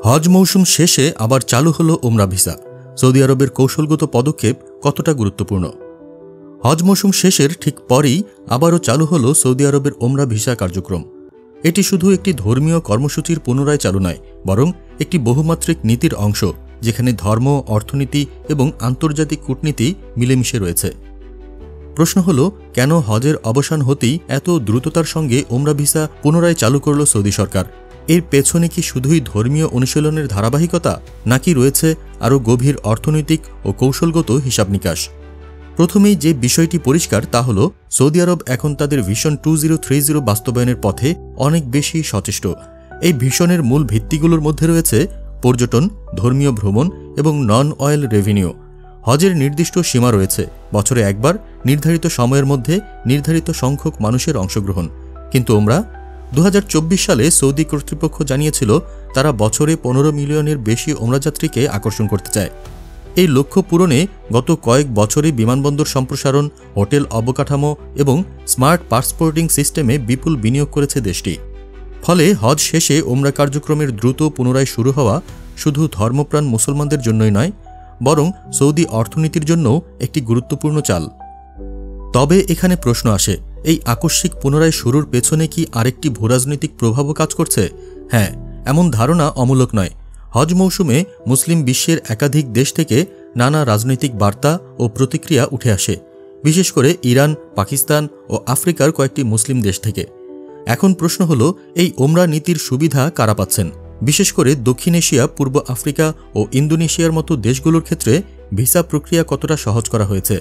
হজ মৌসুম শেষে আবার চালু হলো ওমরা ভিসা। সৌদি আরবের কৌশলগত পদক্ষেপ কতটা গুরুত্বপূর্ণ? হজ মৌসুম শেষের ঠিক পরেই আবারও চালু হলো সৌদি আরবের ওমরা ভিসা কার্যক্রম। এটি শুধু একটি ধর্মীয় কর্মসূচির পুনরায় চালু নয়, বরং একটি বহুমাত্রিক নীতির অংশ, যেখানে ধর্ম, অর্থনীতি এবং আন্তর্জাতিক কূটনীতি মিলেমিশে রয়েছে। প্রশ্ন হল, কেন হজের অবসান হতেই এত দ্রুততার সঙ্গে ওমরা ভিসা পুনরায় চালু করল সৌদি সরকার? এর পেছনে কি শুধুই ধর্মীয় অনুশীলনের ধারাবাহিকতা, নাকি রয়েছে আরও গভীর অর্থনৈতিক ও কৌশলগত হিসাব নিকাশ? প্রথমেই যে বিষয়টি পরিষ্কার তা হল, সৌদি আরব এখন তাদের ভিশন 2030 বাস্তবায়নের পথে অনেক বেশি সচেষ্ট। এই ভিশনের মূল ভিত্তিগুলোর মধ্যে রয়েছে পর্যটন, ধর্মীয় ভ্রমণ এবং নন অয়েল রেভিনিউ। হজের নির্দিষ্ট সীমা রয়েছে, বছরে একবার নির্ধারিত সময়ের মধ্যে নির্ধারিত সংখ্যক মানুষের অংশগ্রহণ। কিন্তু ওমরা 2024 সালে সৌদি কর্তৃপক্ষ জানিয়েছিল তারা বছরে 15 মিলিয়নের বেশি ওমরাযাত্রীকে আকর্ষণ করতে চায়। এই লক্ষ্য পূরণে গত কয়েক বছরে বিমানবন্দর সম্প্রসারণ, হোটেল অবকাঠামো এবং স্মার্ট পাসপোর্টিং সিস্টেমে বিপুল বিনিয়োগ করেছে দেশটি। ফলে হজ শেষে ওমরা কার্যক্রমের দ্রুত পুনরায় শুরু হওয়া শুধু ধর্মপ্রাণ মুসলমানদের জন্যই নয়, বরং সৌদি অর্থনীতির জন্যও একটি গুরুত্বপূর্ণ চাল। তবে এখানে প্রশ্ন আসে, এই আকস্মিক পুনরায় শুরুর পেছনে কি আরেকটি ভূরাজনৈতিক প্রভাবও কাজ করছে? হ্যাঁ, এমন ধারণা অমূলক নয়। হজ মৌসুমে মুসলিম বিশ্বের একাধিক দেশ থেকে নানা রাজনৈতিক বার্তা ও প্রতিক্রিয়া উঠে আসে, বিশেষ করে ইরান, পাকিস্তান ও আফ্রিকার কয়েকটি মুসলিম দেশ থেকে। এখন প্রশ্ন হল, এই ওমরা নীতির সুবিধা কারা পাচ্ছেন? বিশেষ করে দক্ষিণ এশিয়া, পূর্ব আফ্রিকা ও ইন্দোনেশিয়ার মতো দেশগুলোর ক্ষেত্রে ভিসা প্রক্রিয়া কতটা সহজ করা হয়েছে?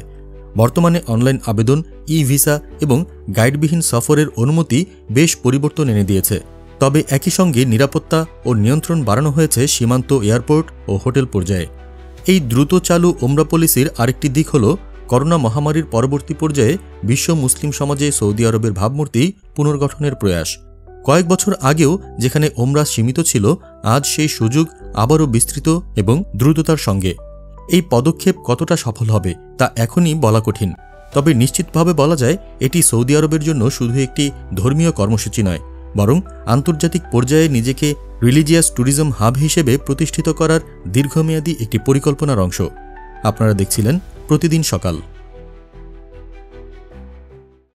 বর্তমানে অনলাইন আবেদন, ই ভিসা এবং গাইডবিহীন সফরের অনুমতি বেশ পরিবর্তন এনে দিয়েছে। তবে একই সঙ্গে নিরাপত্তা ও নিয়ন্ত্রণ বাড়ানো হয়েছে সীমান্ত, এয়ারপোর্ট ও হোটেল পর্যায়ে। এই দ্রুত চালু ওমরা পলিসির আরেকটি দিক হল করোনা মহামারীর পরবর্তী পর্যায়ে বিশ্ব মুসলিম সমাজে সৌদি আরবের ভাবমূর্তি পুনর্গঠনের প্রয়াস। কয়েক বছর আগেও যেখানে ওমরা সীমিত ছিল, আজ সেই সুযোগ আবারও বিস্তৃত এবং দ্রুততার সঙ্গে। এই পদক্ষেপ কতটা সফল হবে তা এখনই বলা কঠিন, তবে নিশ্চিতভাবে বলা যায় এটি সৌদি আরবের জন্য শুধু একটি ধর্মীয় কর্মসূচি নয়, বরং আন্তর্জাতিক পর্যায়ে নিজেকে রিলিজিয়াস ট্যুরিজম হাব হিসেবে প্রতিষ্ঠিত করার দীর্ঘমেয়াদী একটি পরিকল্পনার অংশ। আপনারা দেখছিলেন প্রতিদিন সকাল।